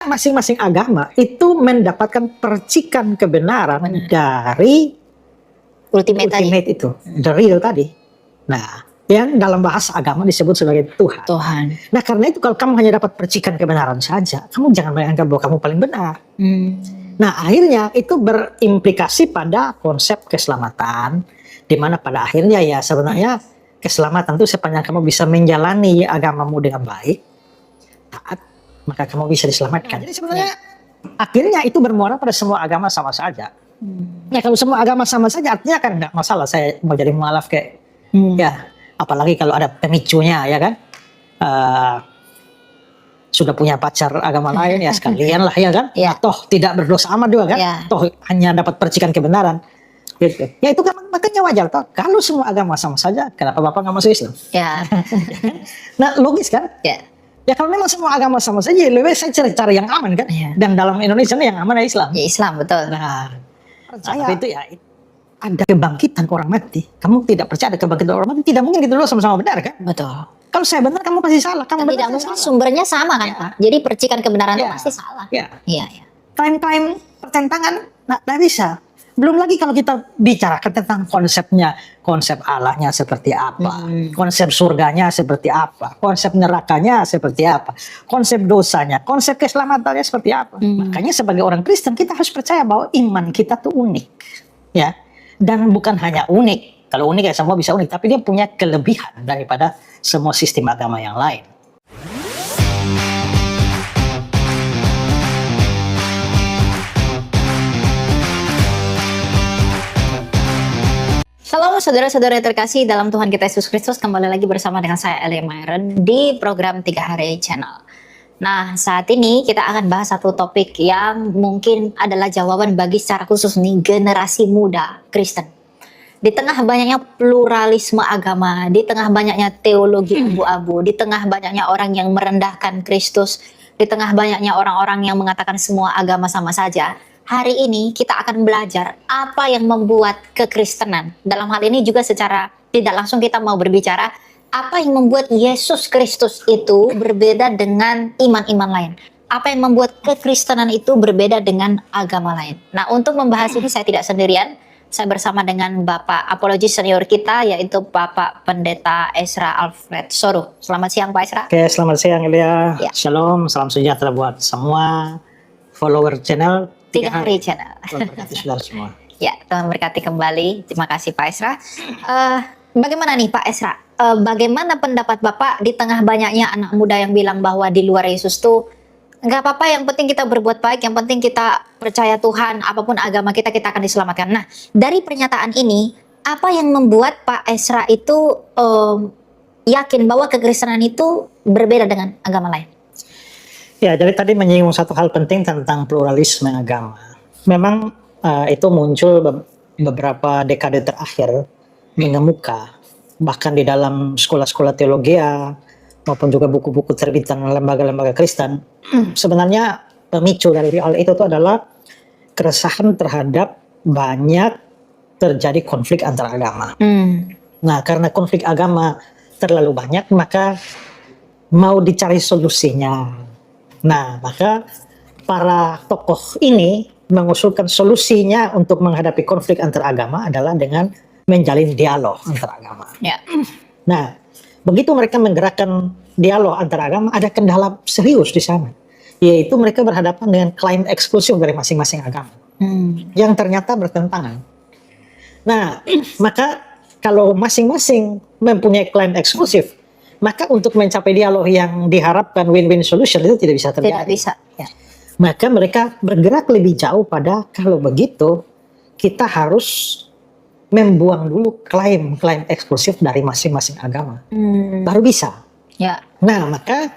Masing-masing agama itu mendapatkan percikan kebenaran dari ultimate itu, the real tadi. Nah, yang dalam bahasa agama disebut sebagai Tuhan. Tuhan. Nah, karena itu kalau kamu hanya dapat percikan kebenaran saja, kamu jangan menganggap bahwa kamu paling benar. Nah, akhirnya itu berimplikasi pada konsep keselamatan, di mana pada akhirnya ya sebenarnya keselamatan itu sepanjang kamu bisa menjalani agamamu dengan baik, taat, maka kamu bisa diselamatkan. Jadi sebenarnya akhirnya itu bermuara pada semua agama sama saja. Nah, kalau semua agama sama saja artinya kan nggak masalah saya mau jadi mualaf kayak ya, apalagi kalau ada pemicunya ya kan. Sudah punya pacar agama lain ya sekalian lah ya kan. Toh tidak berdosa amat juga kan. Toh hanya dapat percikan kebenaran. Gitu. Ya itu kan makanya wajar toh. Kalau semua agama sama saja, kenapa Bapak nggak masuk Islam? Nah, logis kan? Ya kalau memang semua agama sama saja, lebih saya cari yang aman kan. Dan dalam Indonesia yang aman adalah Islam. Ya Islam, betul. Nah, percaya itu ya ada kebangkitan orang mati. Kamu tidak percaya ada kebangkitan orang mati, tidak mungkin gitu loh sama-sama benar kan? Betul. Kalau saya benar, kamu pasti salah. Kamu tidak mungkin sumbernya sama kan, Pak? Jadi percikan kebenaran itu pasti salah. Iya. Klaim-klaim pertentangan, nggak bisa. Belum lagi kalau kita bicarakan tentang konsepnya, konsep Allahnya seperti apa, konsep surganya seperti apa, konsep nerakanya seperti apa, konsep dosanya, konsep keselamatannya seperti apa. Makanya sebagai orang Kristen kita harus percaya bahwa iman kita tuh unik, ya. Dan bukan hanya unik, kalau unik ya semua bisa unik, tapi dia punya kelebihan daripada semua sistem agama yang lain. Shalom saudara-saudara terkasih dalam Tuhan kita Yesus Kristus, kembali lagi bersama dengan saya Elia Myron di program 3 Hari Channel. Nah, saat ini kita akan bahas satu topik yang mungkin adalah jawaban bagi secara khusus nih generasi muda Kristen. Di tengah banyaknya pluralisme agama, di tengah banyaknya teologi abu-abu, di tengah banyaknya orang yang merendahkan Kristus, di tengah banyaknya orang-orang yang mengatakan semua agama sama saja, hari ini kita akan belajar apa yang membuat kekristenan. Dalam hal ini juga secara tidak langsung kita mau berbicara apa yang membuat Yesus Kristus itu berbeda dengan iman-iman lain. Apa yang membuat kekristenan itu berbeda dengan agama lain. Nah, untuk membahas ini saya tidak sendirian. Saya bersama dengan Bapak apologis senior kita, yaitu Bapak Pendeta Ezra Alfred Soruh. Selamat siang Pak Ezra. Oke, selamat siang Elia. Shalom, salam sejahtera buat semua follower channel 3 Hari Channel. Tuhan berkati saudara semua. Ya, Tuhan berkati kembali. Terima kasih Pak Ezra. Bagaimana nih Pak Ezra? Bagaimana pendapat Bapak di tengah banyaknya anak muda yang bilang bahwa di luar Yesus tuh nggak apa-apa, yang penting kita berbuat baik, yang penting kita percaya Tuhan, apapun agama kita akan diselamatkan. Nah, dari pernyataan ini, apa yang membuat Pak Ezra itu yakin bahwa kekristenan itu berbeda dengan agama lain? Ya, jadi tadi menyinggung satu hal penting tentang pluralisme agama. Memang itu muncul beberapa dekade terakhir mengemuka, bahkan di dalam sekolah-sekolah teologi maupun juga buku-buku terbitan lembaga-lembaga Kristen. Sebenarnya pemicu dari hal itu adalah keresahan terhadap banyak terjadi konflik antar agama. Nah, karena konflik agama terlalu banyak, maka mau dicari solusinya. Nah, maka para tokoh ini mengusulkan solusinya untuk menghadapi konflik antar agama adalah dengan menjalin dialog antar agama. Nah, begitu mereka menggerakkan dialog antar agama, ada kendala serius di sana, yaitu mereka berhadapan dengan klaim eksklusif dari masing-masing agama yang ternyata bertentangan. Nah, maka kalau masing-masing mempunyai klaim eksklusif, maka untuk mencapai dialog yang diharapkan win-win solution itu tidak bisa terjadi. Tidak bisa. Maka mereka bergerak lebih jauh pada kalau begitu kita harus membuang dulu klaim-klaim eksklusif dari masing-masing agama, baru bisa. Nah, maka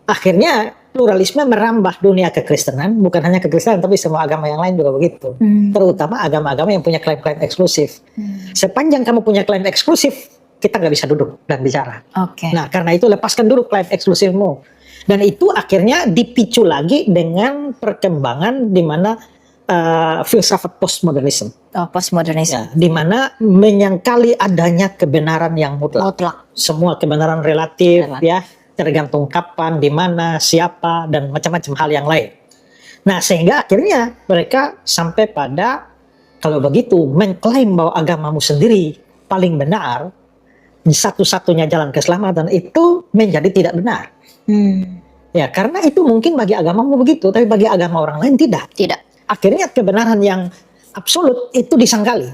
akhirnya pluralisme merambah dunia kekristenan, bukan hanya kekristenan, tapi semua agama yang lain juga begitu. Terutama agama-agama yang punya klaim-klaim eksklusif. Sepanjang kamu punya klaim eksklusif, kita nggak bisa duduk dan bicara. Nah, karena itu lepaskan dulu klaim eksklusifmu. Dan itu akhirnya dipicu lagi dengan perkembangan di mana filsafat postmodernisme. Postmodernisme. Di mana menyangkali adanya kebenaran yang mutlak. Semua kebenaran relatif. Ya. tergantung kapan, di mana, siapa, dan macam-macam hal yang lain. Nah, sehingga akhirnya mereka sampai pada, kalau begitu, mengklaim bahwa agamamu sendiri paling benar, satu-satunya jalan keselamatan, itu menjadi tidak benar. Ya, karena itu mungkin bagi agamamu begitu, tapi bagi agama orang lain tidak. Tidak. Akhirnya kebenaran yang absolut itu disangkali.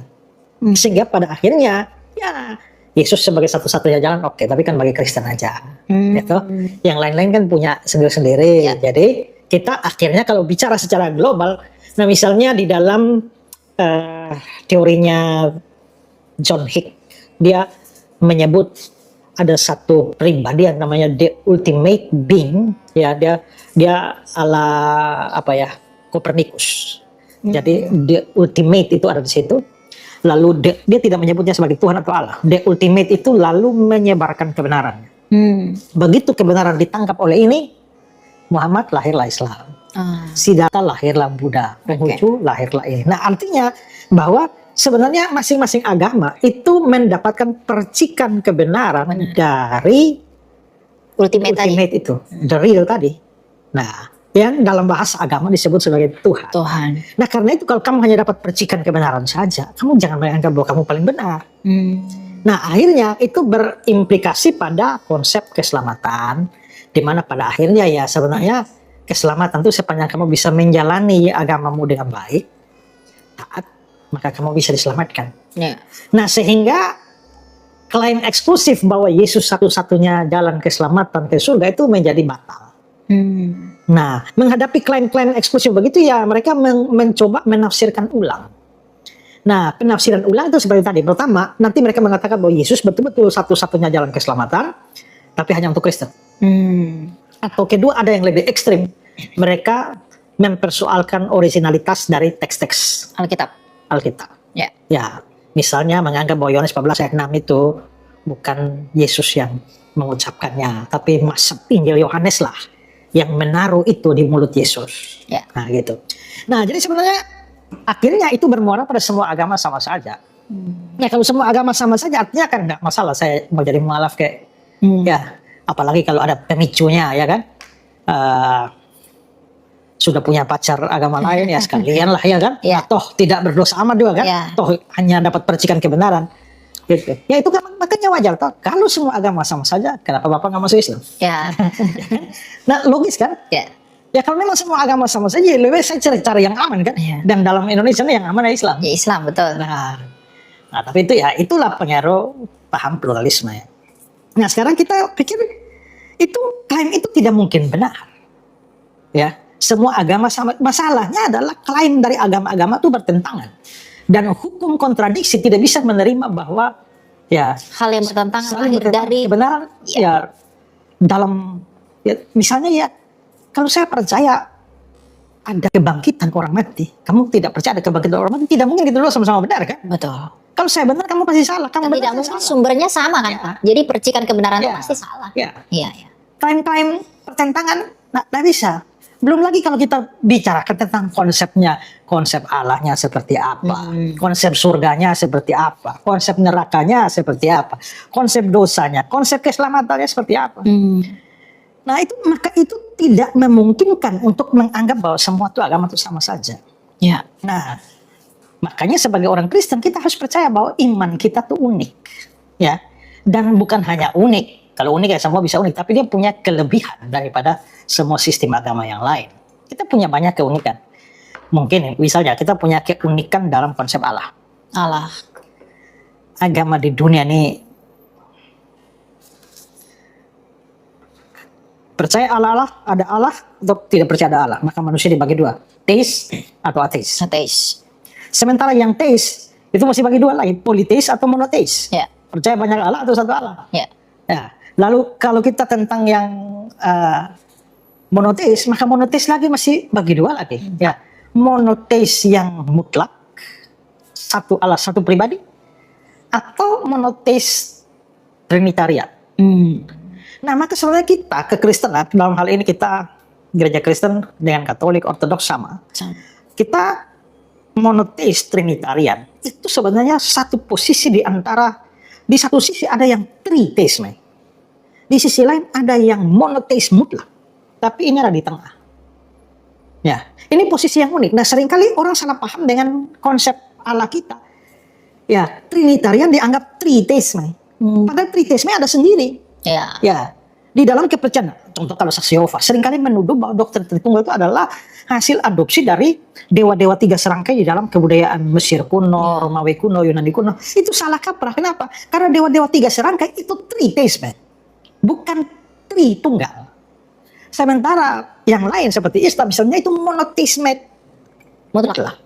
Sehingga pada akhirnya, ya Yesus sebagai satu-satunya jalan, oke, tapi kan bagi Kristen aja. Gitu. Yang lain-lain kan punya sendiri-sendiri. Ya. Jadi kita akhirnya kalau bicara secara global, nah misalnya di dalam teorinya John Hick, dia menyebut ada satu pribadi yang namanya the ultimate being, ya dia ala apa ya, Copernicus. Jadi the ultimate itu ada di situ. Lalu dia tidak menyebutnya sebagai Tuhan atau Allah. The ultimate itu lalu menyebarkan kebenaran. Begitu kebenaran ditangkap oleh ini, Muhammad lahirlah Islam. Siddhartha lahirlah Buddha. Konghucu lahirlah ini. Nah, artinya bahwa sebenarnya masing-masing agama itu mendapatkan percikan kebenaran dari ultimate itu, the real tadi. Nah, yang dalam bahasa agama disebut sebagai Tuhan. Nah, karena itu kalau kamu hanya dapat percikan kebenaran saja, kamu jangan menganggap bahwa kamu paling benar. Nah, akhirnya itu berimplikasi pada konsep keselamatan, di mana pada akhirnya ya sebenarnya keselamatan itu sepanjang kamu bisa menjalani agamamu dengan baik, taat, maka kamu bisa diselamatkan. Nah, sehingga klaim eksklusif bahwa Yesus satu-satunya jalan keselamatan ke surga itu menjadi batal. Nah, menghadapi klaim-klaim eksklusif begitu ya mereka mencoba menafsirkan ulang. Nah, penafsiran ulang itu seperti tadi. Pertama, nanti mereka mengatakan bahwa Yesus betul-betul satu-satunya jalan keselamatan, tapi hanya untuk Kristen. Atau kedua, ada yang lebih ekstrim. Mereka mempersoalkan originalitas dari teks-teks Alkitab. Ya, misalnya menganggap bahwa Yohanes 14 ayat 6 itu bukan Yesus yang mengucapkannya, tapi Injil Yohanes lah yang menaruh itu di mulut Yesus. Nah, gitu. Nah, jadi sebenarnya akhirnya itu bermuara pada semua agama sama saja. Ya, kalau semua agama sama saja artinya kan nggak masalah saya mau jadi mualaf kayak ya, apalagi kalau ada pemicunya ya kan. Sudah punya pacar agama lain ya sekalian lah ya kan. Toh tidak berdosa amat juga kan. Toh hanya dapat percikan kebenaran. Gitu. Ya itu kan makanya wajar toh. Kalau semua agama sama saja, kenapa Bapak nggak masuk Islam? Nah, logis kan? Ya kalau memang semua agama sama saja, lebih saya cari yang aman kan. Dan dalam Indonesia yang aman adalah Islam. Islam betul. Nah, tapi itu ya itulah pengaruh paham pluralisme ya. Nah, sekarang kita pikir itu klaim itu tidak mungkin benar. Ya, semua agama sama. Masalahnya adalah klaim dari agama-agama itu bertentangan. Dan hukum kontradiksi tidak bisa menerima bahwa ya hal yang bertentangan lahir dari kebenaran ya dalam ya, misalnya ya kalau saya percaya ada kebangkitan orang mati, kamu tidak percaya ada kebangkitan orang mati, tidak mungkin kita dua sama-sama benar kan? Betul. Kalau saya benar, kamu pasti salah. Kamu benar, tidak mungkin sumbernya sama kan Pak? Jadi percikan kebenaran itu pasti salah. Klaim-klaim pertentangan nggak bisa. Belum lagi kalau kita bicarakan tentang konsepnya, konsep Allahnya seperti apa, konsep surganya seperti apa, konsep nerakanya seperti apa, konsep dosanya, konsep keselamatannya seperti apa. Nah itu maka itu tidak memungkinkan untuk menganggap bahwa semua itu agama itu sama saja. Nah makanya sebagai orang Kristen kita harus percaya bahwa iman kita tuh unik, ya. Dan bukan hanya unik. Kalau unik ya semua bisa unik, tapi dia punya kelebihan daripada semua sistem agama yang lain. Kita punya banyak keunikan. Mungkin misalnya kita punya keunikan dalam konsep Allah. Agama di dunia ini percaya ada Allah atau tidak percaya ada Allah. Maka manusia dibagi dua, teis atau ateis. Sementara yang teis itu masih bagi dua lagi, politeis atau monoteis. Percaya banyak Allah atau satu Allah. Lalu kalau kita tentang yang monoteis, maka monoteis lagi masih bagi dua lagi. Monoteis yang mutlak, satu Allah, satu pribadi, atau monoteis trinitarian. Nah, maka sebenarnya kita kekristenan, dalam hal ini kita gereja Kristen dengan Katolik, Ortodoks sama. Kita monoteis trinitarian. Itu sebenarnya satu posisi di antara, di satu sisi ada yang triteisme. Di sisi lain ada yang monoteis mutlak, tapi ini ada di tengah. Ya, ini posisi yang unik. Nah, seringkali orang salah paham dengan konsep Allah kita. Ya, Trinitarian dianggap triteisme. Padahal triteisme ada sendiri. Ya. Ya, di dalam kepercayaan. Contoh kalau saksi Yehova seringkali menuduh bahwa doktrin Tritunggal itu adalah hasil adopsi dari dewa-dewa tiga serangkai di dalam kebudayaan Mesir kuno, Romawi kuno, Yunani kuno. Itu salah kaprah. Kenapa? Karena dewa-dewa tiga serangkai itu triteisme, bukan Tritunggal. Sementara yang lain seperti Islam misalnya itu monoteisme mutlak.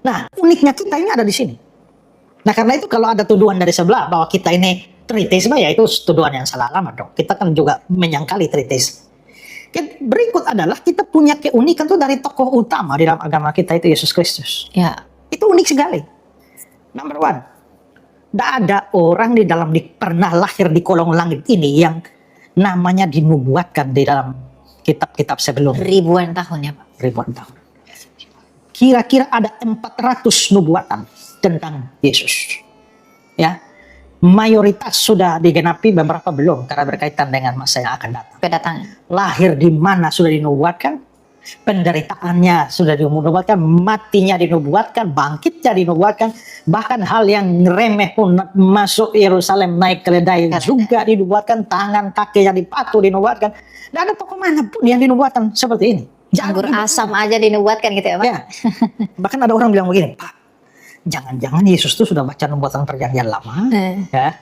Nah, uniknya kita ini ada di sini. Nah, karena itu kalau ada tuduhan dari sebelah bahwa kita ini triteisme, ya itu tuduhan yang salah alamat dong. Kita kan juga menyangkali triteisme. Berikut adalah kita punya keunikan tuh dari tokoh utama di dalam agama kita itu Yesus Kristus. Ya. Itu unik sekali. Number one, tidak ada orang di dalam pernah lahir di kolong langit ini yang namanya dinubuatkan di dalam kitab-kitab sebelumnya. Ribuan tahun ya Pak. Ribuan tahun. Kira-kira ada 400 nubuatan tentang Yesus. Ya, mayoritas sudah digenapi, beberapa belum karena berkaitan dengan masa yang akan datang. Kedatangan. Lahir di mana sudah dinubuatkan, penderitaannya sudah dinubuatkan, matinya dinubuatkan, bangkitnya dinubuatkan, bahkan hal yang remeh pun masuk Yerusalem naik keledai juga dinubuatkan, tangan kakinya dipatu dinubuatkan. Tidak ada tokoh manapun yang dinubuatkan seperti ini. Anggur asam aja dinubuatkan gitu ya Pak. Ya. Bahkan ada orang bilang begini, Pak, jangan-jangan Yesus itu sudah baca nubuatan perjanjian lama, ya.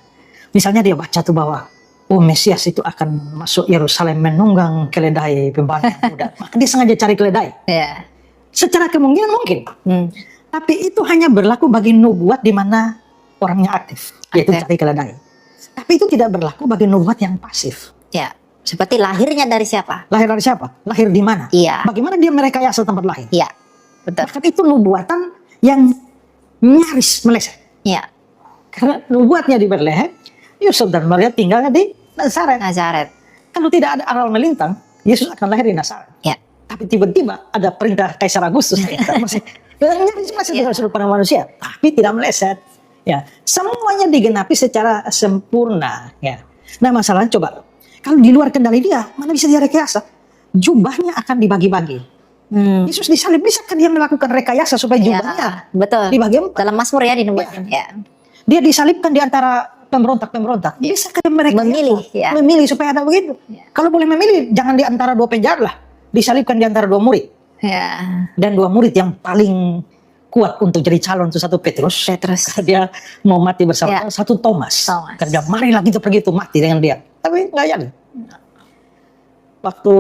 Misalnya dia baca tuh bahwa Mesias itu akan masuk Yerusalem menunggang keledai pembawa kuda. Maka dia sengaja cari keledai. Ya. Secara kemungkinan mungkin. Tapi itu hanya berlaku bagi nubuat di mana orangnya aktif, yaitu cari keledai. Tapi itu tidak berlaku bagi nubuat yang pasif. Ya. Seperti lahirnya dari siapa? Lahir dari siapa? Lahir di mana? Iya. Bagaimana dia merekayasa tempat lahir? Iya. Betul. Bahkan itu nubuatan yang nyaris meleset. Iya. Karena nubuatnya di Betlehem, Yusuf dan Maria tinggalnya di Nazaret. Nazaret. Kalau tidak ada aral melintang, Yesus akan lahir di Nazaret. Ya. Tapi tiba-tiba ada perintah Kaisar Agustus. Masih dengan sudut pandang manusia, tapi tidak meleset. Ya, semuanya digenapi secara sempurna. Ya. Nah, masalahnya coba, kalau di luar kendali dia, mana bisa dia rekayasa? Jubahnya akan dibagi-bagi. Yesus disalib, bisakah dia melakukan rekayasa supaya jubahnya betul. dibagi empat? Dalam Mazmur ya dinubuatkan. Ya. Dia disalibkan di antara pemberontak-pemberontak. Bisakah mereka memilih, ya. memilih supaya ada begitu? Ya. Kalau boleh memilih, jangan di antara dua penjahat lah. Disalibkan di antara dua murid. Ya. Dan dua murid yang paling kuat untuk jadi calon itu satu Petrus. Karena dia mau mati bersama. Satu Thomas. Karena dia marilah kita pergi itu mati dengan dia. Tapi nggak jadi. Waktu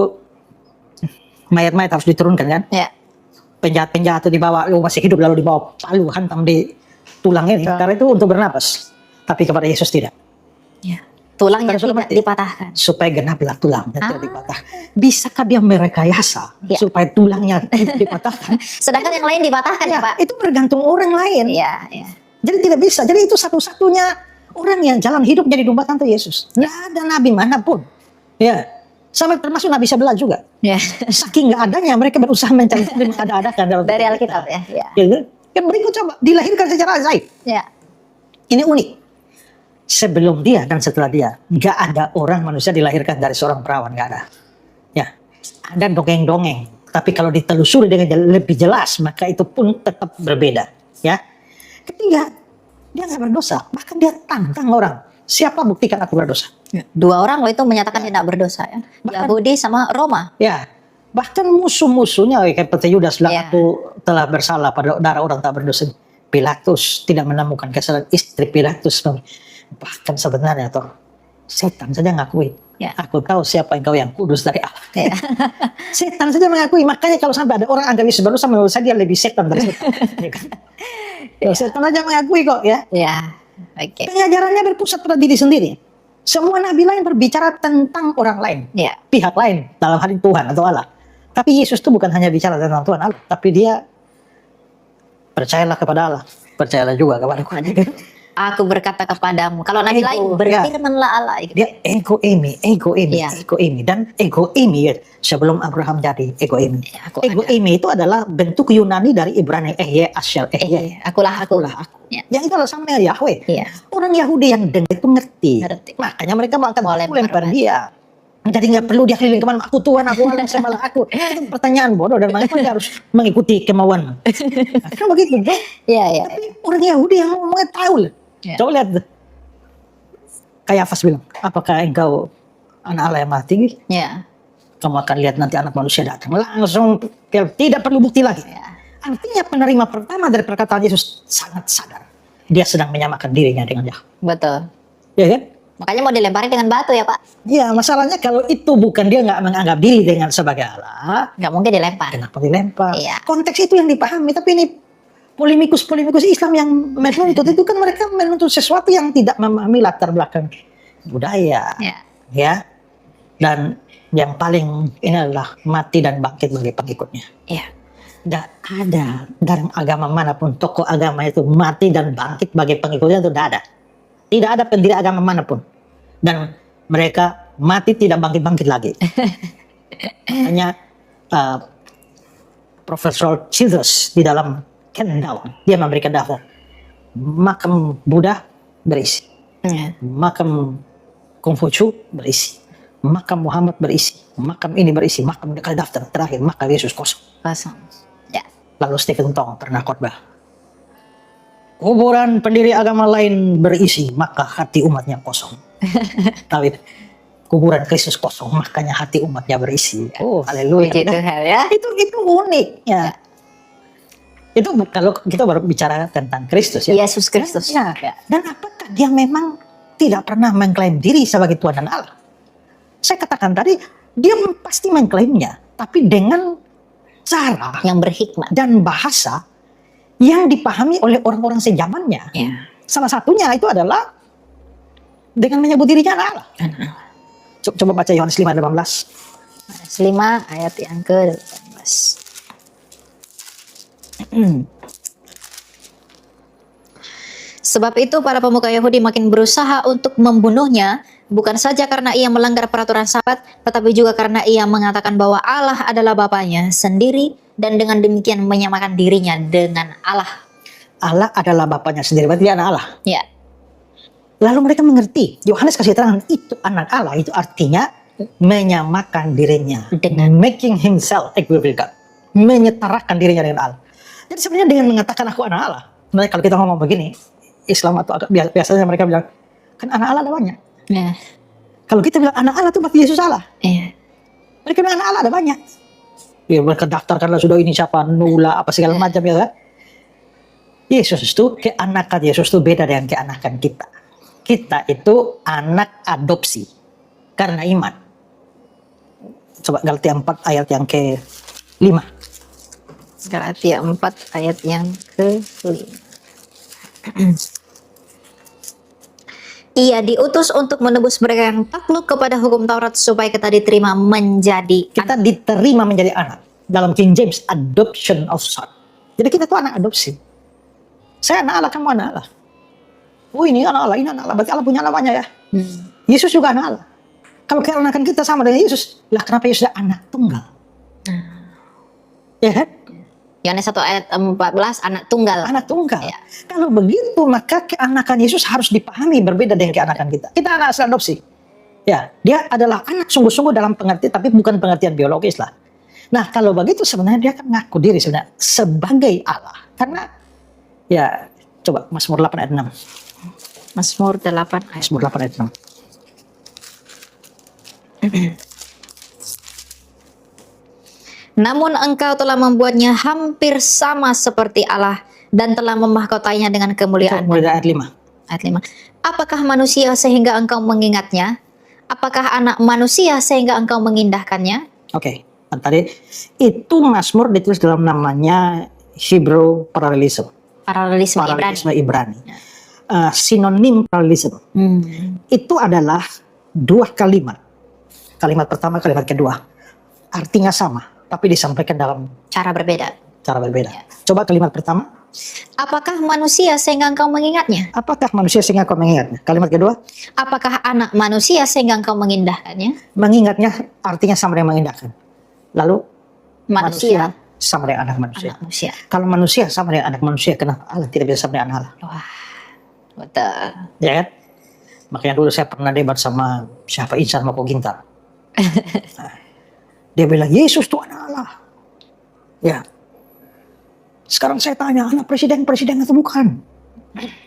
mayat-mayat harus diturunkan kan? Ya. Penjahat-penjahat itu dibawa, masih hidup lalu dibawa palu hantam di tulang ini. Karena itu untuk bernapas. Tapi kepada Yesus tidak. Ya. Tulangnya tidak mati, dipatahkan. supaya genaplah tulangnya tidak dipatah. Bisakah dia merekayasa supaya tulangnya tidak dipatahkan? Sedangkan yang lain dipatahkan ya Pak. Itu bergantung orang lain. Ya, ya. Jadi tidak bisa. Jadi itu satu-satunya orang yang jalan hidup jadi domba Tante Yesus. Nggak ada nabi manapun. Ya. Sampai termasuk Nabi sebelah juga. Ya. Saking nggak adanya mereka berusaha mencari ada-adakan dalam dari Alkitab ya. Ya. Yang berikut coba dilahirkan secara ajaib. Ya. Ini unik. Sebelum dia dan setelah dia, nggak ada orang manusia dilahirkan dari seorang perawan, nggak ada. Ya, ada dongeng-dongeng. Tapi kalau ditelusuri dengan lebih jelas, maka itu pun tetap berbeda. Ya, ketiga, dia nggak berdosa. Bahkan dia tantang orang. Siapa buktikan aku berdosa? Ya. Dua orang loh itu menyatakan tidak berdosa ya. Yahudi sama Roma. Ya, bahkan musuh-musuhnya kayak seperti Yudas bilang aku telah bersalah pada darah orang tak berdosa. Pilatus tidak menemukan kesalahan istri Pilatus. Bahkan sebenarnya toh setan saja ngakui. Ya. Aku tahu siapa engkau yang kudus dari Allah. Ya. Setan saja mengakui. Makanya kalau sampai ada orang anggap Yesus berdosa, menurut saya dia lebih setan dari setan. Ya. Setan aja mengakui kok ya. Ya. Okay. Pengajarannya berpusat pada diri sendiri. Semua nabi lain berbicara tentang orang lain, pihak lain, dalam hal ini Tuhan atau Allah. Tapi Yesus itu bukan hanya bicara tentang Tuhan Allah, tapi dia percayalah kepada Allah, percayalah juga kepada Tuhan. Aku berkata kepadamu. Kalau nabi Ego, lain ya. berfirmanlah Allah. Gitu. Dia ego ini, Iya. ego ini, dan ego ini ya, sebelum Abraham jadi ego ini. Aku Ego ada. ini itu adalah bentuk Yunani dari Ibrani Asyal Akulah aku. Akulah aku. Ya. Yang itu adalah sama Yahweh. Iya. Orang Yahudi yang dengar itu ngerti. Makanya mereka akan Mau lempar lempar dia. Jadi nggak perlu dia keliling kemana, aku Tuhan, aku Allah, saya malah aku. Itu pertanyaan bodoh dan makanya dia harus mengikuti kemauan. Nah, kan begitu, bro. Iya. Tapi orang Yahudi yang ngomongnya tahu lah. Ya. Coba lihat tuh. Kayafas bilang, apakah engkau anak Allah yang maha tinggi? Ya. Kamu akan lihat nanti anak manusia datang. Langsung tidak perlu bukti lagi. Ya. Artinya penerima pertama dari perkataan Yesus sangat sadar. Dia sedang menyamakan dirinya dengan Yahweh. Betul. Ya kan? Makanya mau dilemparin dengan batu ya Pak. Ya, masalahnya kalau itu bukan dia nggak menganggap diri dengan sebagai Allah, Nggak mungkin dilempar. kenapa dilempar? Iya. Konteks itu yang dipahami, tapi ini polemikus Islam yang menuntut itu kan mereka menuntut sesuatu yang tidak memahami latar belakang budaya, Ya. ya. Dan yang paling ini adalah mati dan bangkit bagi pengikutnya. Iya. Tidak ada dari agama manapun tokoh agama itu mati dan bangkit bagi pengikutnya, itu tidak ada. Tidak ada pendiri agama manapun. Dan mereka mati tidak bangkit-bangkit lagi. Hanya Profesor Childress di dalam Countdown, dia memberikan daftar. Makam Buddha berisi. Ya. Makam Konghucu berisi. Makam Muhammad berisi. Makam ini berisi. Makam dekat daftar terakhir. Makam Yesus kosong. Kosong. Ya. Lalu Stephen Tong pernah khotbah. Kuburan pendiri agama lain berisi, maka hati umatnya kosong. Tapi kuburan Kristus kosong, makanya hati umatnya berisi. Oh, haleluya. Puji Tuhan ya. Itu unik ya. Itu kalau kita baru bicara tentang Kristus ya. Yesus Kristus. Ya. Dan apakah dia memang tidak pernah mengklaim diri sebagai Tuhan dan Allah? Saya katakan tadi, dia pasti mengklaimnya, tapi dengan cara Yang berhikmat. dan bahasa yang dipahami oleh orang-orang sejamannya. Ya. Salah satunya itu adalah dengan menyebut dirinya anak Allah. Coba baca Yohanes 5:18. Yohanes 5 ayat yang ke-18. Sebab itu para pemuka Yahudi makin berusaha untuk membunuhnya, bukan saja karena ia melanggar peraturan Sabat, tetapi juga karena ia mengatakan bahwa Allah adalah Bapanya sendiri dan dengan demikian menyamakan dirinya dengan Allah. Allah adalah Bapaknya sendiri, berarti dia anak Allah. Ya. Lalu mereka mengerti, Yohanes kasih terang itu anak Allah, itu artinya menyamakan dirinya Dengan. making himself equal with God, menyetarakan dirinya dengan Allah. Jadi sebenarnya dengan mengatakan aku anak Allah, nah, kalau kita ngomong begini, Islam atau biasanya mereka bilang kan anak Allah ada banyak. Ya. Kalau kita bilang anak Allah itu berarti Yesus Allah. Ya. Mereka bilang anak Allah ada banyak. Ya, mereka daftarkanlah sudah ini siapa, Nula, apa segala macam ya kan. Yesus itu, keanakan Yesus itu beda dengan keanakan kita. Kita itu anak adopsi karena iman. Coba Galatia 4 ayat yang ke-5. Galatia 4 ayat yang ke-5. Ia diutus untuk menebus mereka yang takluk kepada hukum Taurat supaya kita diterima menjadi Kita diterima menjadi anak. Dalam King James, adoption of son. Jadi kita itu anak adopsi. Saya anak Allah, kamu anak Allah. Oh ini anak Allah, ini anak Allah. Berarti Allah punya namanya ya. Yesus juga anak Allah. Kalau keanakan kita sama dengan Yesus, lah kenapa Yesus anak tunggal? Ya kan? Yohanes 1 ayat 14 anak tunggal. Anak tunggal. Ya. Kalau begitu maka keanakan Yesus harus dipahami berbeda dengan keanakan kita. Kita anak asal adopsi. Ya, dia adalah anak sungguh-sungguh dalam pengertian, tapi bukan pengertian biologis lah. Nah, kalau begitu sebenarnya dia akan ngaku diri sebenarnya sebagai Allah. Karena ya, coba Mazmur 8 ayat 6. Mazmur 8 ayat. Mazmur 8 ayat 6. Namun engkau telah membuatnya hampir sama seperti Allah dan telah memahkotainya dengan kemuliaan. Mulai dari ayat 5. Ayat 5. Apakah manusia sehingga engkau mengingatnya? Apakah anak manusia sehingga engkau mengindahkannya? Oke, tadi itu Mazmur ditulis dalam namanya Hebrew parallelism. Paralelisme Ibrani. Paralelisme Ibrani. Sinonim parallelism. Itu adalah dua kalimat. Kalimat pertama, kalimat kedua. Artinya sama, tapi disampaikan dalam Cara berbeda. cara berbeda. Coba kalimat pertama. Apakah manusia sehingga engkau mengingatnya? Apakah manusia sehingga kau mengingatnya? Kalimat kedua. Apakah anak manusia sehingga engkau mengindahkannya? Mengingatnya artinya sama dengan mengindahkan. Lalu Manusia, sama dengan anak manusia. anak manusia. Kalau manusia sama dengan anak manusia, kenapa Allah tidak bisa sama dengan Allah? Wah, betul. Ya kan? Makanya dulu saya pernah debat sama siapa Insan Mako Gintar. Nah, dia bilang Yesus itu anak Allah. Ya. Sekarang saya tanya, anak presiden atau bukan?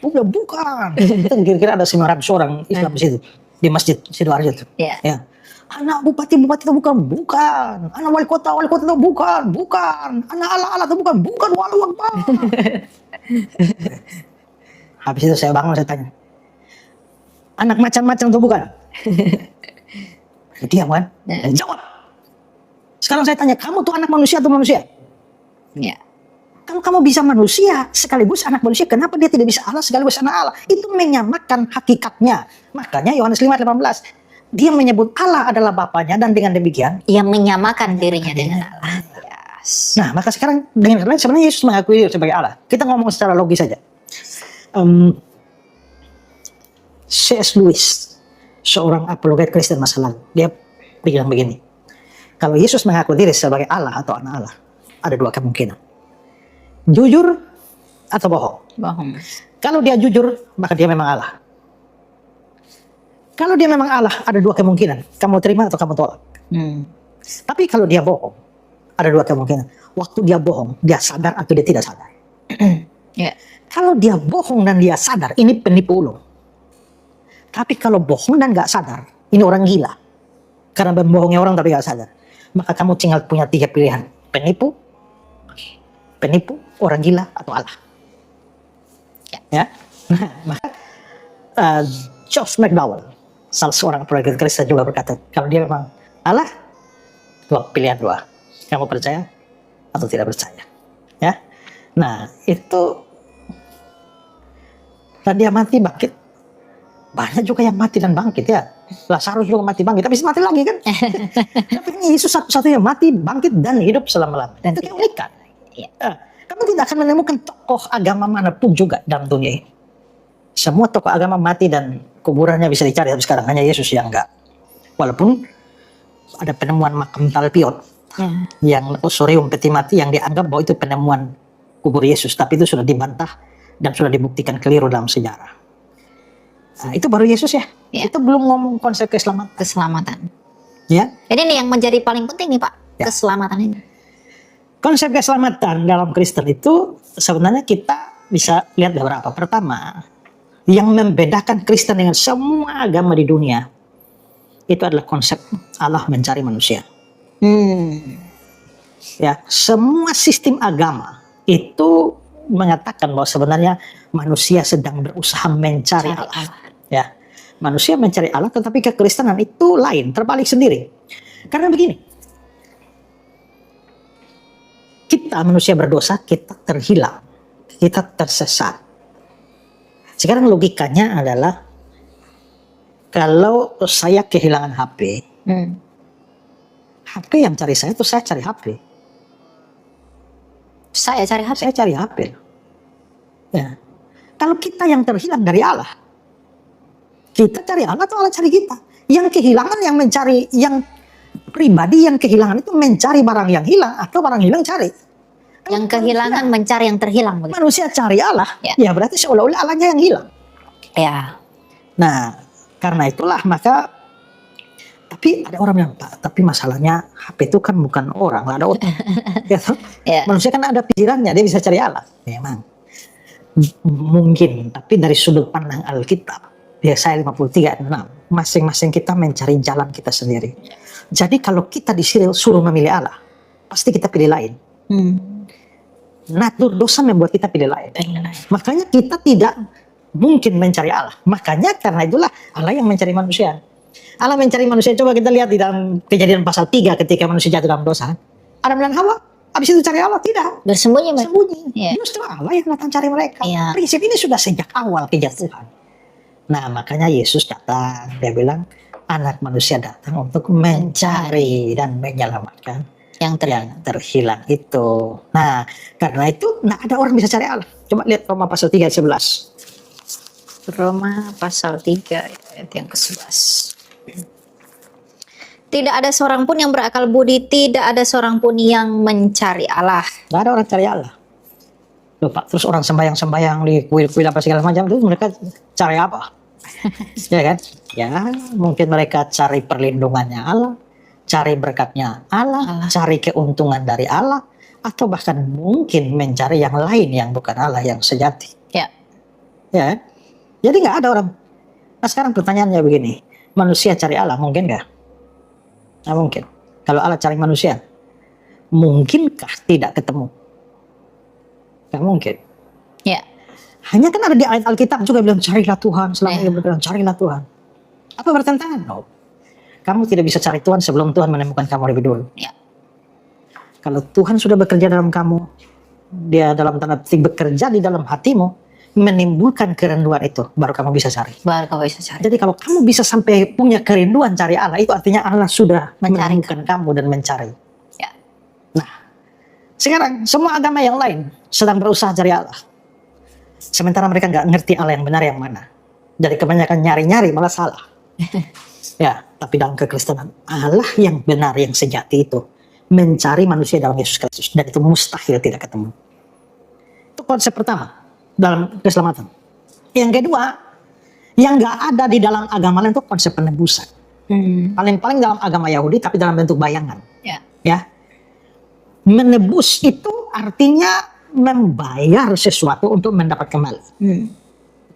Udah bukan. Itu kira-kira ada 900 orang Islam di situ, di Masjid Sidoarjo itu. Ya. Ya. Anak bupati itu bukan. Anak wali kota itu bukan. Anak Allah itu bukan. Walau Akbar. Habis itu saya bangun, saya tanya, anak macam-macam itu bukan? Diam kan? Jawab. Sekarang saya tanya, kamu tuh anak manusia atau manusia? Ya. Kalau kamu bisa manusia sekaligus anak manusia, kenapa dia tidak bisa Allah sekaligus anak Allah? Itu menyamakan hakikatnya. Makanya Yohanes 5:18, dia menyebut Allah adalah Bapaknya dan dengan demikian Yang menyamakan dirinya dengan Allah. Yes. nah, maka sekarang dengan kata lain sebenarnya Yesus mengakui diri sebagai Allah. Kita ngomong secara logis saja. C.S. Lewis, seorang apologet Kristen masa lalu, dia bilang begini, kalau Yesus mengaku diri sebagai Allah atau anak Allah, ada dua kemungkinan. Jujur atau bohong. Bohong. Kalau dia jujur, maka dia memang Allah. Kalau dia memang Allah, ada dua kemungkinan. Kamu terima atau kamu tolak. Tapi kalau dia bohong, ada dua kemungkinan. Waktu dia bohong, dia sadar atau dia tidak sadar. Ya. Kalau dia bohong dan dia sadar, ini penipu ulung. Tapi kalau bohong dan gak sadar, ini orang gila. Karena membohongi orang tapi gak sadar. Maka kamu tinggal punya tiga pilihan. Penipu, orang gila, atau Allah. Ya. Nah, maka George McDowell, salah seorang apologet Kristen juga berkata, kalau dia memang Allah, pilihan dua. Kamu percaya atau tidak percaya. Ya. Nah, itu dan dia mati bangkit. Banyak juga yang mati dan bangkit ya. Lazarus juga mati bangkit, tapi mati lagi kan. Tapi ini Yesus satu-satunya mati, bangkit dan hidup selama-lamanya. Dan itu keunikan. Ya. Kamu tidak akan menemukan tokoh agama manapun juga dalam dunia ini. Semua tokoh agama mati dan kuburannya bisa dicari, tapi sekarang hanya Yesus yang enggak. Walaupun ada penemuan makam Talpiot yang osorium peti mati yang dianggap bahwa itu penemuan kubur Yesus, tapi itu sudah dibantah dan sudah dibuktikan keliru dalam sejarah. Nah, itu baru Yesus ya. Itu belum ngomong konsep Keselamatan. Ya. Jadi ini yang menjadi paling penting nih Pak, Ya. keselamatan ini. Konsep keselamatan dalam Kristen itu sebenarnya kita bisa lihat beberapa. Pertama, yang membedakan Kristen dengan semua agama di dunia itu adalah konsep Allah mencari manusia. Ya, semua sistem agama itu mengatakan bahwa sebenarnya manusia sedang berusaha mencari Allah. Ya, manusia mencari Allah, tetapi kekristenan itu lain, terbalik sendiri. Karena begini, kita manusia berdosa, kita terhilang, kita tersesat. Sekarang logikanya adalah kalau saya kehilangan HP, HP yang cari saya itu saya cari HP. Saya cari HP. Saya cari HP. Ya. Kalau kita yang terhilang dari Allah, kita cari Allah atau Allah cari kita? Yang kehilangan yang mencari, yang pribadi yang kehilangan itu mencari barang yang hilang atau barang hilang cari. Yang kehilangan mencari yang terhilang. Begitu. Manusia cari Allah, ya berarti seolah-olah Allahnya yang hilang. Ya. Nah, karena itulah maka, tapi ada orang bilang, Pak, tapi masalahnya HP itu kan bukan orang, nggak ada otak. Ya, manusia kan ada pikirannya, dia bisa cari Allah. Memang mungkin, tapi dari sudut pandang Alkitab, Yesaya 53:6, masing-masing kita mencari jalan kita sendiri. Jadi kalau kita disuruh memilih Allah, pasti kita pilih lain. Natur dosa membuat kita pilih lain. Makanya kita tidak mungkin mencari Allah. Makanya karena itulah Allah yang mencari manusia. Allah mencari manusia. Coba kita lihat di dalam Kejadian pasal 3 ketika manusia jatuh dalam dosa. Adam dan Hawa habis itu cari Allah, tidak. Bersembunyi. Justru Allah yang datang cari mereka. Prinsip ini sudah sejak awal kejatuhan. Nah, makanya Yesus datang. Dia bilang anak manusia datang untuk mencari dan menyelamatkan Yang terhilang itu. Nah, karena itu nggak ada orang bisa cari Allah. Coba lihat Roma pasal 3 ayat 11. Roma pasal 3 ayat yang ke-11. Tidak ada seorang pun yang berakal budi, tidak ada seorang pun yang mencari Allah. Nggak ada orang cari Allah. Lupa. Terus orang sembahyang-sembahyang di kuil-kuil apa segala macam itu mereka cari apa? Ya kan? Ya mungkin mereka cari perlindungannya Allah, cari berkatnya Allah, cari keuntungan dari Allah, atau bahkan mungkin mencari yang lain yang bukan Allah yang sejati. Ya. Ya. Jadi nggak ada orang. Nah sekarang pertanyaannya begini, manusia cari Allah mungkin nggak? Nggak mungkin. Kalau Allah cari manusia, mungkinkah tidak ketemu? Nggak mungkin. Ya. Hanya kan ada di ayat Alkitab juga bilang carilah Tuhan, selama ia bilang carilah Tuhan. Apa bertentangan? No. Kamu tidak bisa cari Tuhan sebelum Tuhan menemukan kamu lebih dulu. Ya. Kalau Tuhan sudah bekerja dalam kamu, dia dalam tanda petik bekerja di dalam hatimu, menimbulkan kerinduan itu, baru kamu bisa cari. Baru kamu bisa cari. Jadi kalau kamu bisa sampai punya kerinduan cari Allah, itu artinya Allah sudah menemukan kamu dan mencari. Ya. Nah, sekarang semua agama yang lain sedang berusaha cari Allah. Sementara mereka nggak ngerti Allah yang benar yang mana. Jadi kebanyakan nyari-nyari malah salah. Ya, tapi dalam kekristenan Allah yang benar yang sejati itu mencari manusia dalam Yesus Kristus, dan itu mustahil tidak ketemu. Itu konsep pertama dalam keselamatan. Yang kedua, yang nggak ada di dalam agama lain itu konsep penebusan. Paling-paling dalam agama Yahudi tapi dalam bentuk bayangan. Ya. Ya, menebus itu artinya membayar sesuatu untuk mendapat kembali.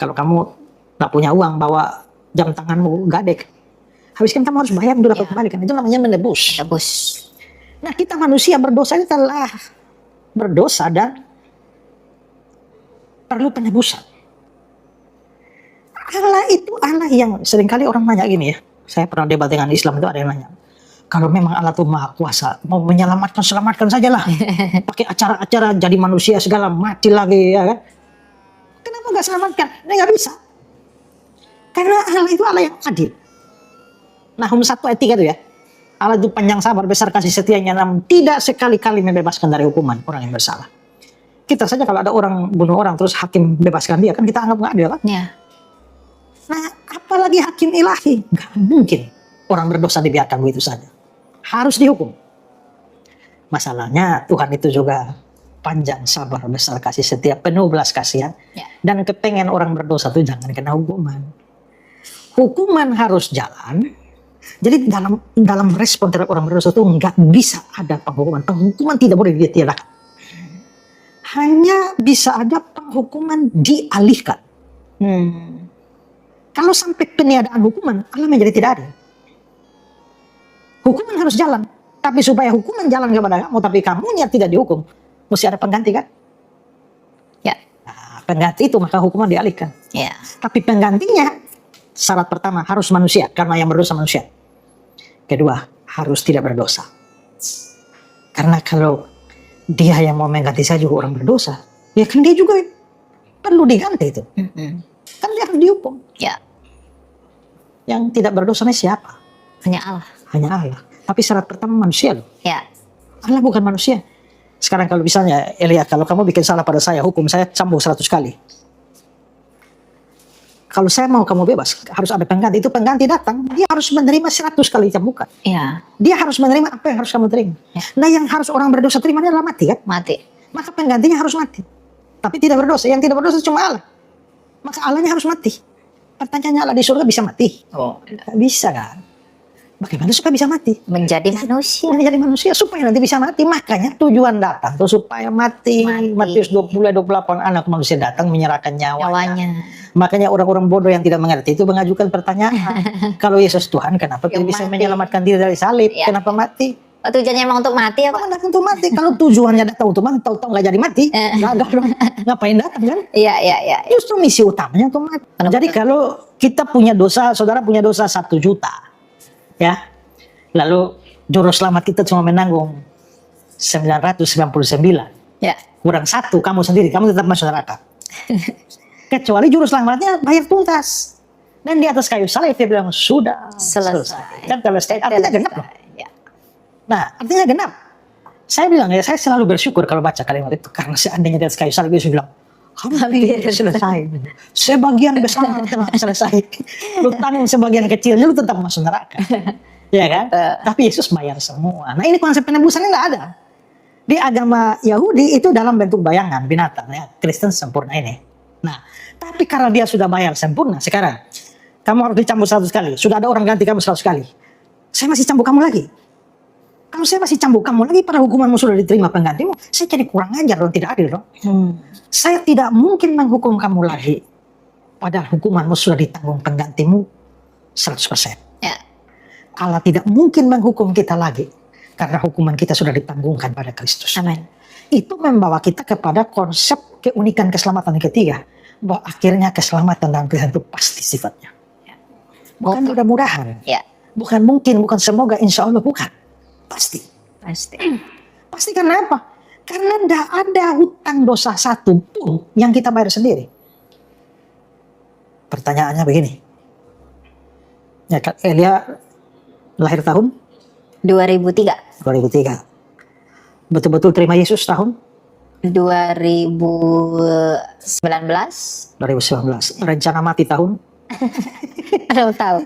Kalau kamu nggak punya uang, bawa jam tanganmu gadek, habiskan kamu harus bayar untuk dapat kembali kan? Itu namanya menebus. Menebus. Nah kita manusia berdosa itu telah berdosa dan perlu penebusan. Allah itu Allah yang seringkali orang nanya gini ya. Saya pernah debat dengan Islam itu ada yang nanya, kalau memang Allah itu maha kuasa, mau menyelamatkan, selamatkan sajalah. Pakai acara-acara jadi manusia segala, mati lagi ya kan. Kenapa nggak selamatkan? Ini nggak bisa. Karena Allah itu Allah yang adil. Nahum 1 ayat 3 itu ya. Allah itu panjang sabar, besar kasih setianya, namun tidak sekali-kali membebaskan dari hukuman orang yang bersalah. Kita saja kalau ada orang bunuh orang terus hakim bebaskan dia, kan kita anggap nggak adil kan? Ya. Nah, apalagi hakim ilahi, nggak mungkin orang berdosa dibiarkan begitu saja. Harus dihukum. Masalahnya Tuhan itu juga panjang sabar, besar kasih setia, penuh belas kasihan, dan kepengen orang berdosa itu jangan kena hukuman. Hukuman harus jalan. Jadi dalam respon terhadap orang berdosa itu nggak bisa ada penghukuman. Penghukuman tidak boleh ditiadakan. Hanya bisa ada penghukuman dialihkan. Kalau sampai peniadaan hukuman, Allah menjadi tidak adil. Hukuman harus jalan. Tapi supaya hukuman jalan kepada kamu, tapi kamunya tidak dihukum, mesti ada pengganti kan? Ya. Nah, pengganti itu maka hukuman dialihkan. Ya. Tapi penggantinya, syarat pertama harus manusia, karena yang berdosa manusia. Kedua, harus tidak berdosa. Karena kalau dia yang mau mengganti saya juga orang berdosa, ya kan dia juga perlu diganti itu. Kan dia harus dihukum. Ya. Yang tidak berdosanya siapa? Hanya Allah. Hanya Allah. Tapi syarat pertama manusia loh. Ya. Allah bukan manusia. Sekarang kalau misalnya Elia, kalau kamu bikin salah pada saya, hukum saya cambuk 100 kali. Kalau saya mau kamu bebas, harus ada pengganti. Itu pengganti datang, dia harus menerima 100 kali cambukan. Ya. Dia harus menerima apa yang harus kamu terima. Ya. Nah yang harus orang berdosa terima adalah mati kan? Mati. Maka penggantinya harus mati. Tapi tidak berdosa. Yang tidak berdosa cuma Allah. Maka Allahnya harus mati. Pertanyaannya, Allah di surga bisa mati? Oh. Gak bisa kan? Bagaimana supaya bisa mati? Menjadi manusia. Menjadi manusia supaya nanti bisa mati. Makanya tujuan datang tuh supaya mati. Matius 20-28 anak manusia datang menyerahkan nyawanya. Makanya orang-orang bodoh yang tidak mengerti itu mengajukan pertanyaan. Kalau Yesus Tuhan, kenapa tidak bisa menyelamatkan diri dari salib? Ya. Kenapa mati? Oh, tujuannya emang untuk mati ya Pak? Datang untuk mati. Kalau tujuannya datang untuk mati, tahu-tahu nggak jadi mati, nggak dong. Ngapain datang kan? Iya. Justru misi utamanya untuk mati. Jadi kalau kita punya dosa, saudara punya dosa 1 juta. Ya, lalu juru selamat kita cuma menanggung 999. Ya. Kurang 1 kamu sendiri, kamu tetap masuk neraka. Kecuali juru selamatnya bayar tuntas. Dan di atas kayu salib dia bilang sudah selesai. Dan selesai. Artinya genap loh. Ya. Nah, artinya genap. Saya bilang ya, saya selalu bersyukur kalau baca kalimat itu, karena seandainya di atas kayu salib Yesus bilang, hampir selesai. Sebagian besar telah selesai. Lu tanggung sebagian kecilnya, lu tetap masuk neraka. Ya kan? Tapi Yesus bayar semua. Nah, ini konsep penebusannya nggak ada. Di agama Yahudi itu dalam bentuk bayangan binatang, ya. Kristen sempurna ini. Nah, tapi karena dia sudah bayar sempurna, sekarang kamu harus dicambuk 100 kali. Sudah ada orang ganti kamu 100 kali. Saya masih cambuk kamu lagi. Kalau saya masih cambuk kamu lagi, pada hukumanmu sudah diterima penggantimu, saya jadi kurang ajar dan tidak adil dong. Saya tidak mungkin menghukum kamu lagi, padahal hukumanmu sudah ditanggung penggantimu 100%. Ya. Allah tidak mungkin menghukum kita lagi, karena hukuman kita sudah ditanggungkan pada Kristus. Amin. Itu membawa kita kepada konsep keunikan keselamatan yang ketiga, bahwa akhirnya keselamatan dalam Kristus itu pasti sifatnya. Bukan mudah-mudahan, Ya. bukan mungkin, bukan semoga, insya Allah bukan. Pasti. Pasti karena apa? Karena tidak ada hutang dosa satu pun yang kita bayar sendiri. Pertanyaannya begini. Ya, Elia lahir tahun 2003. 2003. Betul-betul terima Yesus tahun 2019. 2019. Rencana mati tahun Belum tahu.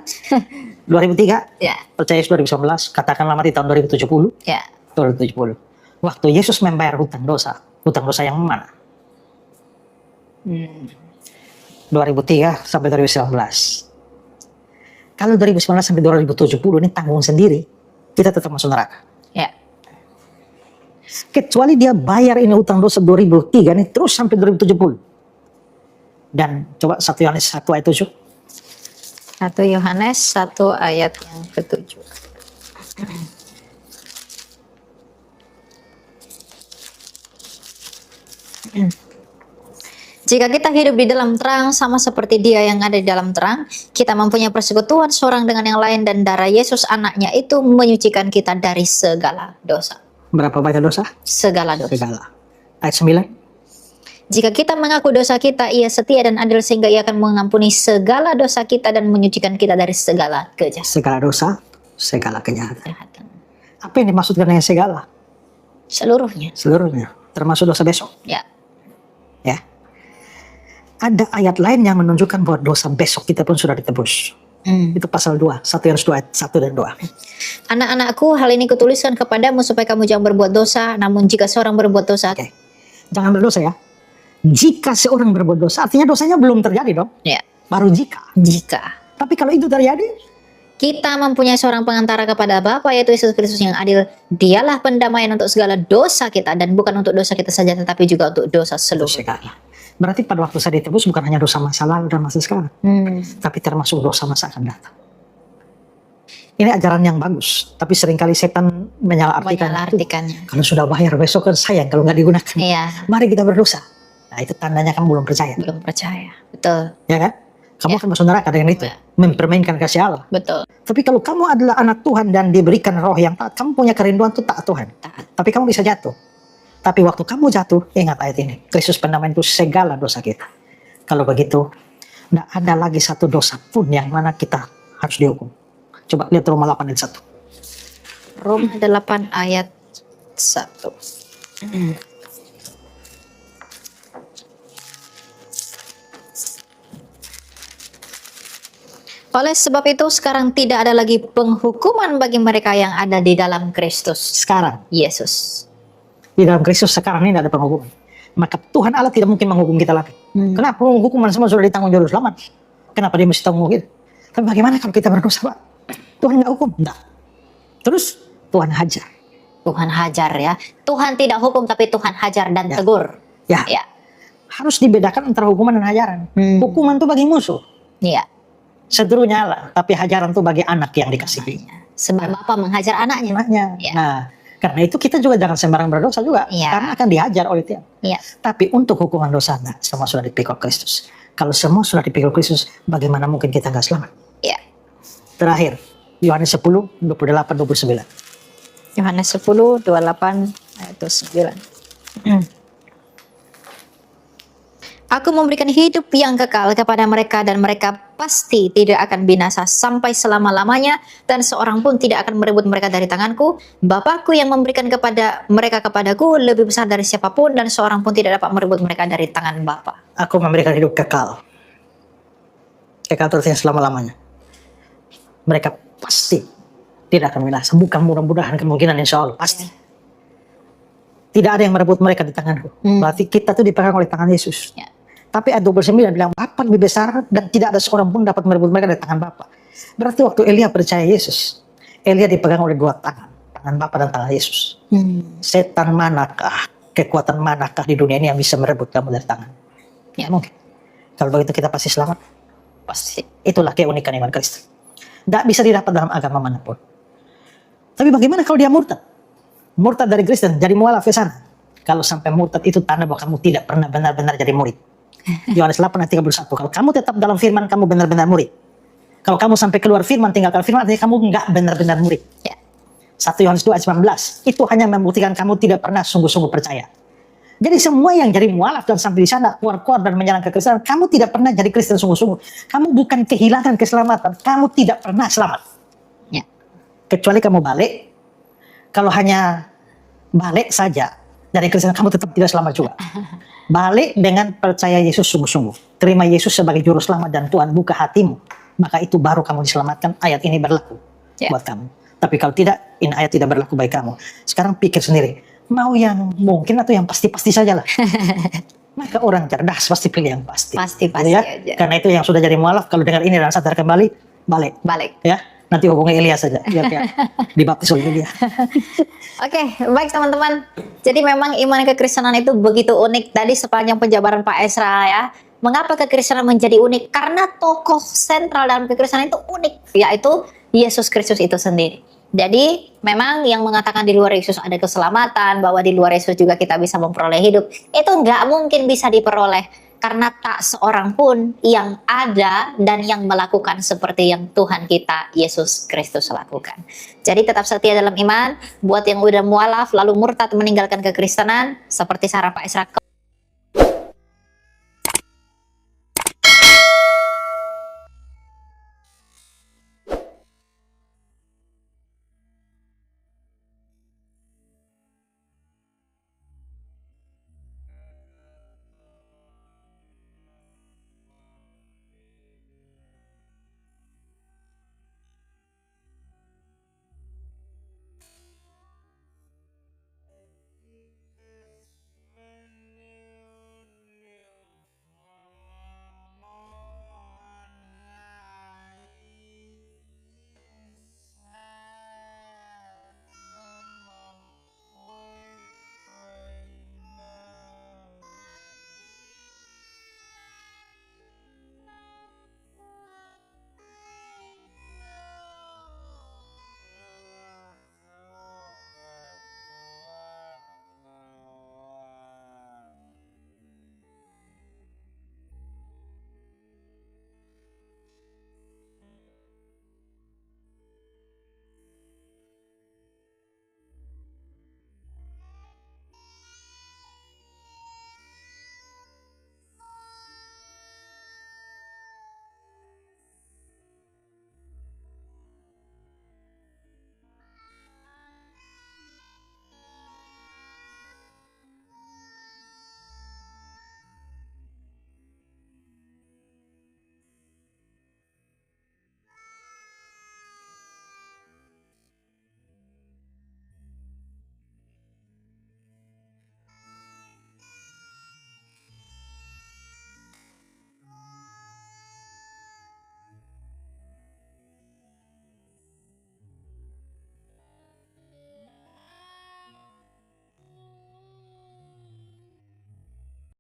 2003. Ya. Percaya Yesus 2019. Katakanlah mati tahun 2070. Ya. 2070. Waktu Yesus membayar hutang dosa yang mana? 2003 sampai 2019. Kalau 2019 sampai 2070 ini tanggung sendiri, kita tetap masuk neraka. Ya. Kecuali dia bayar ini hutang dosa 2003 ini terus sampai 2070. Dan coba 1 Yohanes 1 ayat 7. 1 Yohanes 1 ayat yang ke-7. Jika kita hidup di dalam terang sama seperti Dia yang ada di dalam terang, kita mempunyai persekutuan seorang dengan yang lain, dan darah Yesus anaknya itu menyucikan kita dari segala dosa. Berapa banyak dosa? Segala dosa. Segala. Ayat 9. Jika kita mengaku dosa kita, Ia setia dan adil sehingga Ia akan mengampuni segala dosa kita dan menyucikan kita dari segala kejahatan. Segala dosa, segala kejahatan. Apa yang dimaksudkan dengan segala? Seluruhnya. Seluruhnya. Termasuk dosa besok. Ya. Ya. Ada ayat lain yang menunjukkan bahwa dosa besok kita pun sudah ditebus. Itu pasal 2, 1 Yohanes 2 ayat 1 dan 2. Anak-anakku, hal ini kutuliskan kepadamu supaya kamu jangan berbuat dosa. Namun jika seorang berbuat dosa, Oke. Jangan berdosa ya. Jika seorang berbuat dosa, artinya dosanya belum terjadi dong. ya, Baru jika. Tapi kalau itu terjadi, kita mempunyai seorang pengantara kepada Bapa, yaitu Yesus Kristus yang adil. Dialah pendamaian untuk segala dosa kita, dan bukan untuk dosa kita saja, tetapi juga untuk dosa seluruh. segala. Berarti pada waktu saya ditebus bukan hanya dosa masa lalu dan masa sekarang, tapi termasuk dosa masa akan datang. Ini ajaran yang bagus, tapi seringkali setan menyalahartikan. Kalau sudah bayar besok kan sayang kalau nggak digunakan. Iya. Mari kita berdosa. Nah itu tandanya kamu belum percaya. Belum percaya. Betul. Ya kan? Kamu akan masuk neraka dengan itu. Ya. Mempermainkan kasih Allah. Betul. Tapi kalau kamu adalah anak Tuhan dan diberikan roh yang taat, kamu punya kerinduan untuk taat Tuhan. Tapi kamu bisa jatuh. Tapi waktu kamu jatuh, ingat ayat ini. Kristus pendamaian itu segala dosa kita. Kalau begitu, tidak ada lagi satu dosa pun yang mana kita harus dihukum. Coba lihat Roma 8 ayat 1. Roma 8 ayat 1. Oleh sebab itu sekarang tidak ada lagi penghukuman bagi mereka yang ada di dalam Kristus Sekarang, Yesus. di dalam Kristus sekarang ini tidak ada penghukuman. Maka Tuhan Allah tidak mungkin menghukum kita lagi. Kenapa? Hukuman semua sudah ditanggung juru selamat. Kenapa dia mesti tanggung kita? Tapi bagaimana kalau kita berdosa, Pak? Tuhan nggak hukum? Enggak. Terus Tuhan hajar. Tuhan hajar ya. Tuhan tidak hukum tapi Tuhan hajar dan Ya. tegur. Ya, Ya. harus dibedakan antara hukuman dan hajaran. Hukuman itu bagi musuh. Iya. Seteru nyala, tapi hajaran itu bagi anak yang dikasihi. Sebab Bapa menghajar anaknya. Anaknya. Ya. Nah, karena itu kita juga jangan sembarang berdosa juga. Ya. Karena akan dihajar oleh Tuhan. Iya. Tapi untuk hukuman dosa, nah, semua sudah dipikul Kristus. Kalau semua sudah dipikul Kristus, bagaimana mungkin kita nggak selamat? Iya. Terakhir, Yohanes 10, 28, 29. Yohanes 10, 28 ayat 9. Aku memberikan hidup yang kekal kepada mereka dan mereka pasti tidak akan binasa sampai selama-lamanya dan seorang pun tidak akan merebut mereka dari tanganku. Bapakku yang memberikan kepada mereka kepadaku lebih besar dari siapapun dan seorang pun tidak dapat merebut mereka dari tangan Bapa. Aku memberikan hidup kekal. Kekal terus yang selama-lamanya. Mereka pasti tidak akan binasa. Bukan mudah-mudahan, kemungkinan insya Allah. Pasti. Tidak ada yang merebut mereka di tanganku. Berarti kita tuh dipegang oleh tangan Yesus. Ya. Tapi ayat 29 bilang, Bapa lebih besar dan tidak ada seorang pun dapat merebut mereka dari tangan Bapa. Berarti waktu Elia percaya Yesus, Elia dipegang oleh dua tangan. Tangan Bapa dan tangan Yesus. Setan manakah, kekuatan manakah di dunia ini yang bisa merebut kamu dari tangan? Ya. Mungkin. Kalau begitu kita pasti selamat. Pasti. Itulah keunikan iman Kristen. Tidak bisa didapat dalam agama manapun. Tapi bagaimana kalau dia murtad? Murtad dari Kristen, jadi mualaf ke sana. Kalau sampai murtad itu tanda bahwa kamu tidak pernah benar-benar jadi murid. Yohanes 8 ayat 31. Kalau kamu tetap dalam firman, kamu benar-benar murid. Kalau kamu sampai keluar firman, tinggalkan firman, artinya kamu enggak benar-benar murid. Ya. 1 Yohanes 2 ayat 19. Itu hanya membuktikan kamu tidak pernah sungguh-sungguh percaya. Jadi semua yang jadi mualaf dan sampai di sana keluar-keluar dan menyerang kekristenan, kamu tidak pernah jadi Kristen sungguh-sungguh. Kamu bukan kehilangan keselamatan, kamu tidak pernah selamat. Ya. Kecuali kamu balik. Kalau hanya balik saja dari Kristen, kamu tetap tidak selamat juga. Balik dengan percaya Yesus sungguh-sungguh. Terima Yesus sebagai juru selamat dan Tuhan buka hatimu. Maka itu baru kamu diselamatkan. Ayat ini berlaku buat kamu. Tapi kalau tidak, ini ayat tidak berlaku bagi kamu. Sekarang pikir sendiri. Mau yang mungkin atau yang pasti-pasti saja lah. Maka orang cerdas pasti pilih yang pasti. Pasti-pasti ya? aja. Karena itu yang sudah jadi mualaf, kalau dengar ini dan sadar kembali, balik. Ya, nanti hubungi Elia saja. Biar dibaptis oleh Elia. Oke, baik teman-teman. Jadi memang iman kekristenan itu begitu unik. Tadi sepanjang penjabaran Pak Esra ya. Mengapa kekristenan menjadi unik? Karena tokoh sentral dalam kekristenan itu unik, yaitu Yesus Kristus itu sendiri. Jadi memang yang mengatakan di luar Yesus ada keselamatan, bahwa di luar Yesus juga kita bisa memperoleh hidup, itu nggak mungkin bisa diperoleh. Karena tak seorang pun yang ada dan yang melakukan seperti yang Tuhan kita Yesus Kristus lakukan. Jadi tetap setia dalam iman. Buat yang udah mualaf lalu murtad meninggalkan kekristenan, seperti saran Pak Esra